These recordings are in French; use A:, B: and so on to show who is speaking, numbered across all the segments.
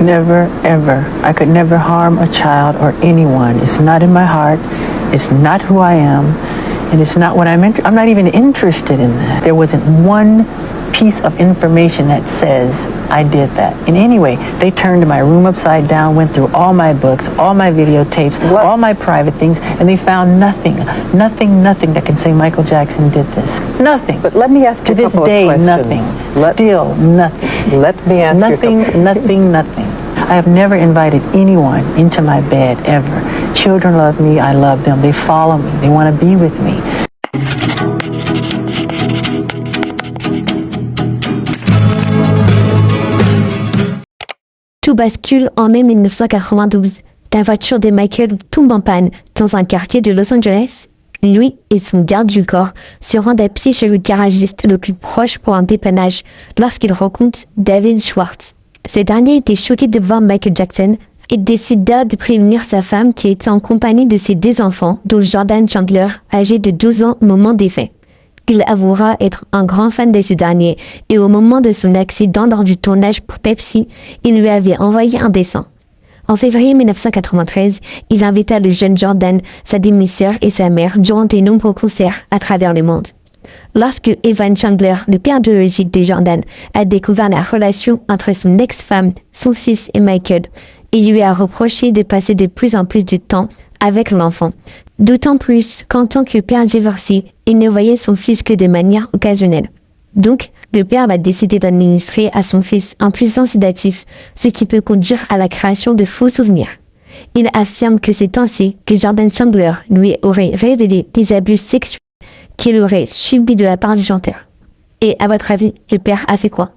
A: never, ever. I could never harm a child or anyone. It's not in my heart. It's not who I am. And it's not what I'm not even interested in that. There wasn't one piece of information that says I did that. In any way, they turned my room upside down, went through all my books, all my videotapes, all my private things, and they found nothing that can say Michael Jackson did this. Nothing.
B: But let me ask you
A: to
B: a
A: this
B: couple
A: day,
B: of questions.
A: nothing. Still nothing.
B: Let me ask
A: nothing,
B: you a couple.
A: nothing. I have never invited anyone into my bed, ever. Children love me, I love them. They follow me, they want to be with me.
C: Tout bascule en mai 1992. La voiture de Michael tombe en panne dans un quartier de Los Angeles. Lui et son garde du corps se rendent à pied chez le garagiste le plus proche pour un dépannage lorsqu'ils rencontrent David Schwartz. Ce dernier était choqué de voir Michael Jackson et décida de prévenir sa femme qui était en compagnie de ses 2 enfants, dont Jordan Chandler, âgé de 12 ans au moment des faits. Il avouera être un grand fan de ce dernier et au moment de son accident lors du tournage pour Pepsi, il lui avait envoyé un dessin. En février 1993, il invita le jeune Jordan, sa demi-sœur et sa mère durant de nombreux concerts à travers le monde. Lorsque Evan Chandler, le père biologique de Jordan, a découvert la relation entre son ex-femme, son fils et Michael, il lui a reproché de passer de plus en plus de temps avec l'enfant. D'autant plus qu'en tant que père divorcé, il ne voyait son fils que de manière occasionnelle. Donc, le père va décider d'administrer à son fils un puissant sédatif, ce qui peut conduire à la création de faux souvenirs. Il affirme que c'est ainsi que Jordan Chandler lui aurait révélé des abus sexuels qu'il aurait subis de la part du chanteur. Et à votre avis, le père a fait quoi?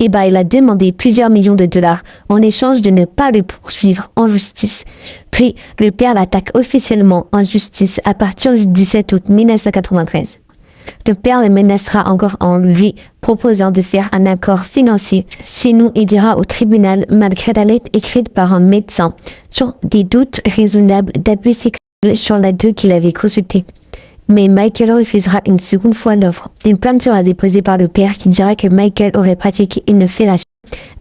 C: Eh ben, il a demandé plusieurs millions de dollars en échange de ne pas le poursuivre en justice. Puis, le père l'attaque officiellement en justice à partir du 17 août 1993. Le père le menacera encore en lui proposant de faire un accord financier. Sinon, il ira au tribunal malgré la lettre écrite par un médecin sur des doutes raisonnables d'abus sexuels sur la deux qu'il avait consulté. Mais Michael refusera une seconde fois l'offre. Une plainte sera déposée par le père qui dira que Michael aurait pratiqué une fellation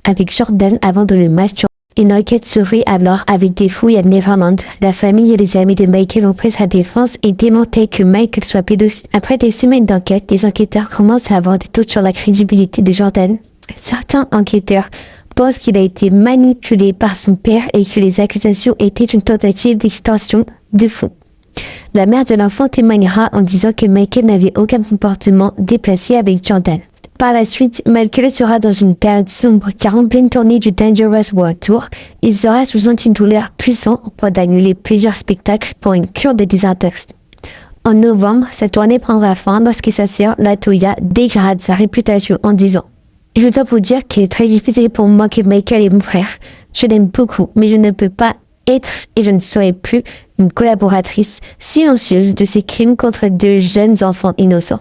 C: avec Jordan avant de le masturber. Une enquête s'ouvrit alors avec des fouilles à Neverland. La famille et les amis de Michael ont pris sa défense et démentaient que Michael soit pédophile. Après des semaines d'enquête, les enquêteurs commencent à avoir des doutes sur la crédibilité de Jordan. Certains enquêteurs pensent qu'il a été manipulé par son père et que les accusations étaient une tentative d'extorsion de fonds. La mère de l'enfant témoignera en disant que Michael n'avait aucun comportement déplacé avec Jordan. Par la suite, Michael sera dans une période sombre car en pleine tournée du Dangerous World Tour, il sera sous antidouleur puissant au point d'annuler plusieurs spectacles pour une cure de désintox. En novembre, sa tournée prendra fin lorsque sa sœur, Latoya, dégrade sa réputation en disant « Je dois vous dire qu'il est très difficile pour moi que Michael est mon frère. Je l'aime beaucoup, mais je ne peux pas être et je ne serai plus une collaboratrice silencieuse de ces crimes contre 2 jeunes enfants innocents.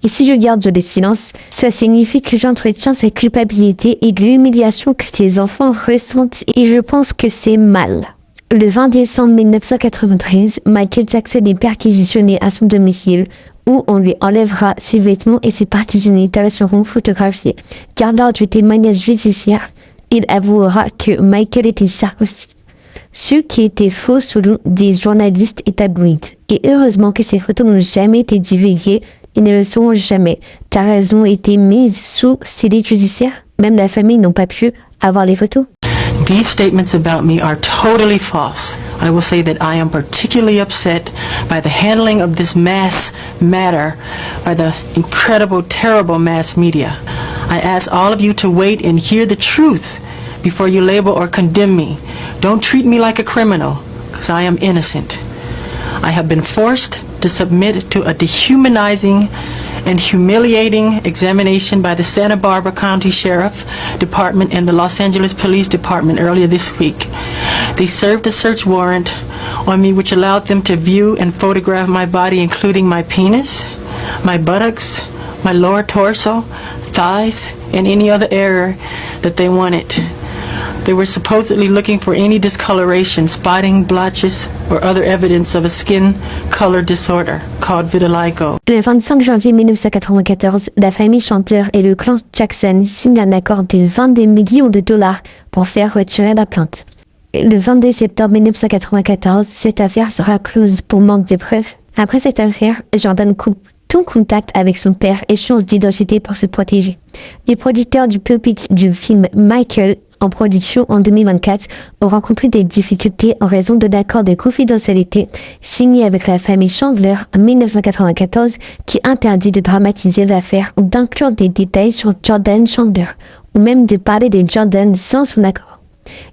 C: Et si je garde le silence, ça signifie que j'entretiens cette culpabilité et l'humiliation que ces enfants ressentent et je pense que c'est mal. » Le 20 décembre 1993, Michael Jackson est perquisitionné à son domicile où on lui enlèvera ses vêtements et ses parties génitales seront photographiées. Car lors du témoignage judiciaire, il avouera que Michael était circoncis. Ce qui était faux selon des journalistes et tabloïds. Et heureusement que ces photos n'ont jamais été divulguées et ne le seront jamais, car elles ont été mises sous scellé judiciaire. Même la famille n'a pas pu avoir les photos.
A: These statements about me are totally false. I will say that I am particularly upset by the handling of this mass matter by the incredible, terrible mass media. I ask all of you to wait and hear the truth before you label or condemn me. Don't treat me like a criminal, because I am innocent. I have been forced to submit to a dehumanizing and humiliating examination by the Santa Barbara County Sheriff Department and the Los Angeles Police Department earlier this week. They served a search warrant on me which allowed them to view and photograph my body, including my penis, my buttocks, my lower torso, thighs, and any other area that they wanted. They were supposedly looking for any discoloration, spotting, blotches, or other evidence of a skin color disorder called vitiligo.
C: Le 25 janvier 1994, la famille Chandler et le clan Jackson signent un accord de 22 millions de dollars pour faire retirer la plainte. Le 22 septembre 1994, cette affaire sera close pour manque de preuves. Après cette affaire, Jordan coupe tout contact avec son père et change d'identité pour se protéger. Les producteurs du public du film Michael, en production en 2024, ont rencontré des difficultés en raison de l'accord de confidentialité signé avec la famille Chandler en 1994 qui interdit de dramatiser l'affaire ou d'inclure des détails sur Jordan Chandler ou même de parler de Jordan sans son accord.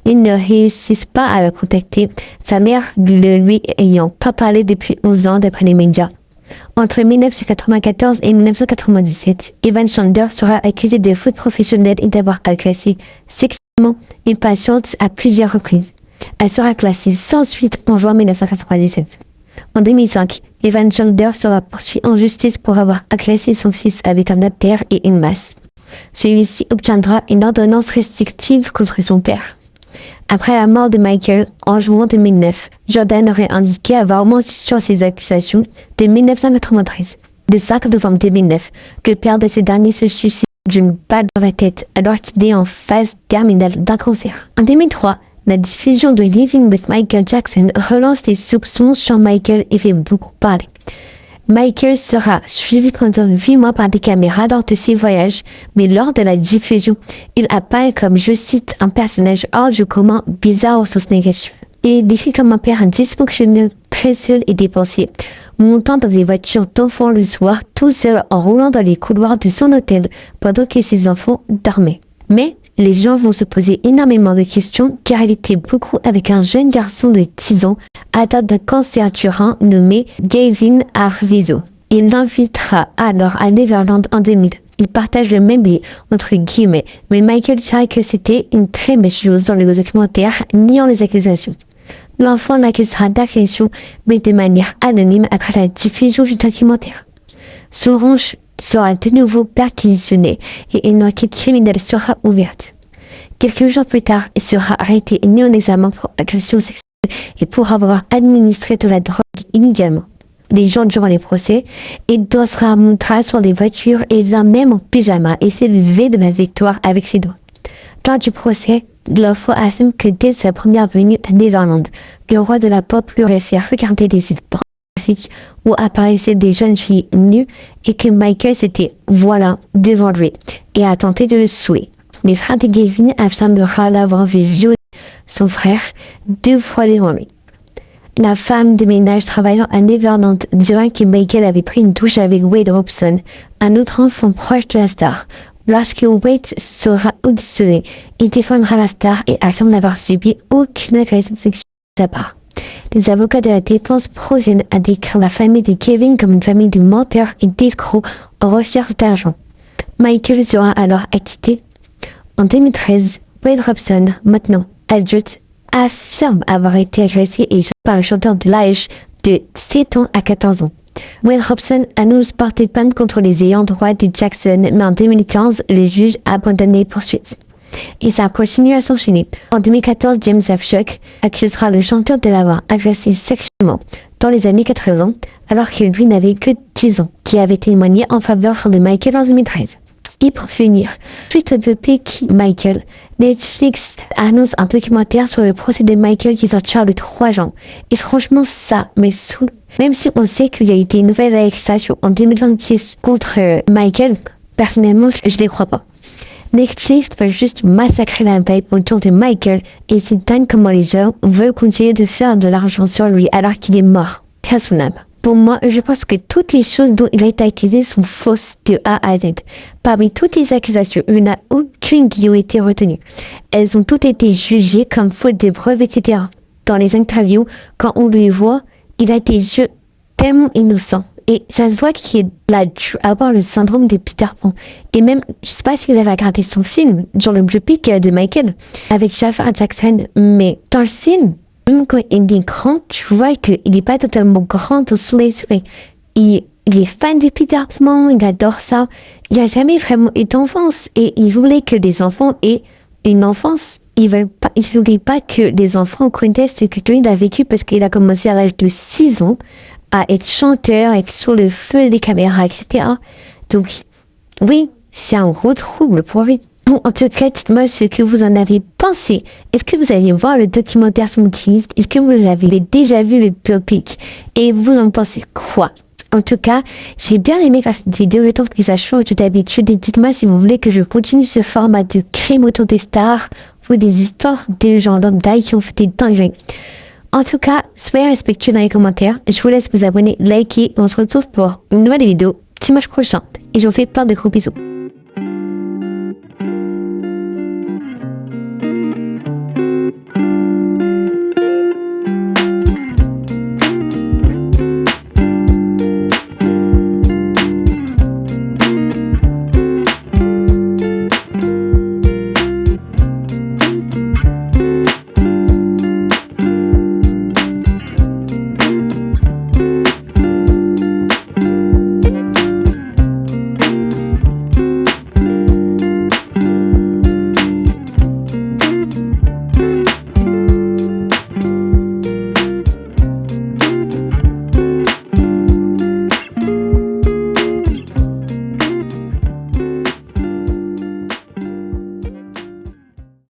C: Ils ne réussissent pas à le contacter, sa mère ne lui ayant pas parlé depuis 11 ans d'après les médias. Entre 1994 et 1997, Evan Chandler sera accusé de faute professionnelle et d'avoir agressé sexuellement une patiente à plusieurs reprises. Elle sera classée sans suite en juin 1997. En 2005, Evan Chandler sera poursuivi en justice pour avoir agressé son fils avec un haltère et une masse. Celui-ci obtiendra une ordonnance restrictive contre son père. Après la mort de Michael, en juin 2009, Jordan aurait indiqué avoir menti sur ses accusations de 1993. Le 5 novembre 2009, le père de ce dernier se suicide d'une balle dans la tête alors qu'il est en phase terminale d'un cancer. En 2003, la diffusion de Living with Michael Jackson relance les soupçons sur Michael et fait beaucoup parler. Michael sera suivi pendant 8 mois par des caméras lors de ses voyages, mais lors de la diffusion, il apparaît comme, je cite, un personnage hors du commun, bizarre au sens négatif. Il est décrit comme un père dysfonctionnel, très seul et dépensier, montant dans des voitures d'enfants le soir, tout seul en roulant dans les couloirs de son hôtel pendant que ses enfants dormaient. Mais les gens vont se poser énormément de questions car il était beaucoup avec un jeune garçon de 10 ans atteint d'un cancer du rein nommé Gavin Arvizo. Il l'invitera alors à Neverland en 2000. Ils partagent le même lit, entre guillemets, mais Michael dirait que c'était une très belle chose dans le documentaire, niant les accusations. L'enfant l'accusera d'agression, mais de manière anonyme après la diffusion du documentaire. Son ranch sera de nouveau perquisitionné et une enquête criminelle sera ouverte. Quelques jours plus tard, il sera arrêté et mis en examen pour agression sexuelle et pour avoir administré de la drogue illégalement. Les gens durant les procès, il doit se remontrer sur les voitures et vient même en pyjama et fait le V de la victoire avec ses doigts. Lors du procès, l'enfant affirme que dès sa première venue à Neverland, le roi de la pop lui aurait fait regarder des sites pornographiques où apparaissaient des jeunes filles nues et que Michael s'était voilà devant lui et a tenté de le souiller. Le frère de Gavin affirmera l'avoir vu violer son frère 2 fois devant lui. La femme de ménage travaillant à Neverland dira que Michael avait pris une douche avec Wade Robson, un autre enfant proche de la star. Lorsque Wade sera auditionné, il défendra la star et affirme n'avoir subi aucune agression sexuelle de sa part. Les avocats de la défense proviennent à décrire la famille de Kevin comme une famille de menteurs et d'escrocs en recherche d'argent. Michael sera alors acquitté. En 2013, Wade Robson, maintenant adulte, affirme avoir été agressé et joué par un chanteur de l'âge de 7 ans à 14 ans. Wade Robson annonce porter plainte contre les ayants droit de Jackson, mais en 2015, le juge a abandonné les poursuites. Et ça continue à s'enchaîner. En 2014, James F. Shook accusera le chanteur de l'avoir agressé sexuellement dans les années 80, alors que lui n'avait que 10 ans, qui avait témoigné en faveur de Michael en 2013. Et pour finir, suite au biopic Michael, Netflix annonce un documentaire sur le procès de Michael qui sortira le 3 juin. Et franchement, ça me saoule. Même si on sait qu'il y a été une nouvelle accusation en 2026 contre Michael, personnellement, je les crois pas. Netflix veut juste massacrer la vibe autour de Michael et c'est dingue comment les gens veulent continuer de faire de l'argent sur lui alors qu'il est mort. Personnellement. Pour moi, je pense que toutes les choses dont il a été accusé sont fausses de A à Z. Parmi toutes les accusations, il n'y en a aucune qui a été retenue. Elles ont toutes été jugées comme faute de preuves, etc. Dans les interviews, quand on le voit, il a des yeux tellement innocents. Et ça se voit qu'il a dû avoir le syndrome de Peter Pan. Et même, je sais pas si vous avez regardé son film, genre le biopic de Michael, avec Jafar Jackson, mais dans le film, même quand il est grand, tu vois qu'il n'est pas totalement grand dans son esprit. Il est fan de Peter Pan, il adore ça. Il n'a jamais vraiment eu d'enfance et il voulait que les enfants aient une enfance. Ils voulaient pas que les enfants connaissent ce que lui a vécu parce qu'il a commencé à l'âge de 6 ans à être chanteur, à être sur le feu des caméras, etc. Donc, oui, c'est un gros trouble pour lui. Bon, en tout cas, dites-moi ce que vous en avez pensé. Est-ce que vous allez voir le documentaire sur Kist? Est-ce que vous avez déjà vu le biopic? Et vous en pensez quoi? En tout cas, j'ai bien aimé faire cette vidéo. Je trouve que ça change tout d'habitude. Et dites-moi si vous voulez que je continue ce format de crime autour des stars ou des histoires de gens lambda qui ont fait des dingueries. En tout cas, soyez respectueux dans les commentaires. Je vous laisse vous abonner, liker. On se retrouve pour une nouvelle vidéo dimanche prochain. Et je vous fais plein de gros bisous.